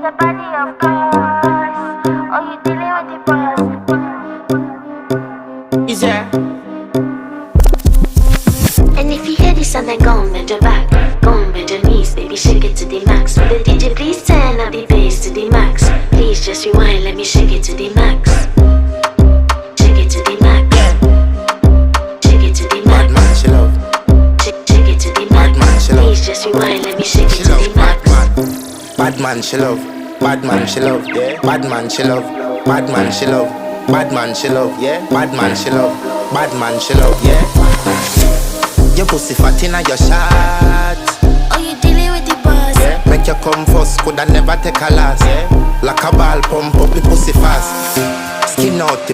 a body of course. Oh, you dealing with the boss. Is there? And if you hear this and then go on, bend your back, go on, bend your knees, baby, shake it to the max. With the DJ, please turn up the bass to the max. Please just rewind, let me shake it to the max. Shake it to the max. Shake it to the max. Bad man, she love. Shake it to the max. Bad man, she love. Please just rewind, let me shake She it to love the bad max. man. Bad man, she love. Bad man, she love. Yeah. Bad man, she love. Bad man, she love. Bad man, she love. Yeah. Bad man, she love. Bad man, she love. Yeah. Your pussy fat inna your shot. Oh, you dealing with the boss. Yeah. Make you come first, coulda never take a last. Yeah. Like a ball pump up the pussy fast. Skin out the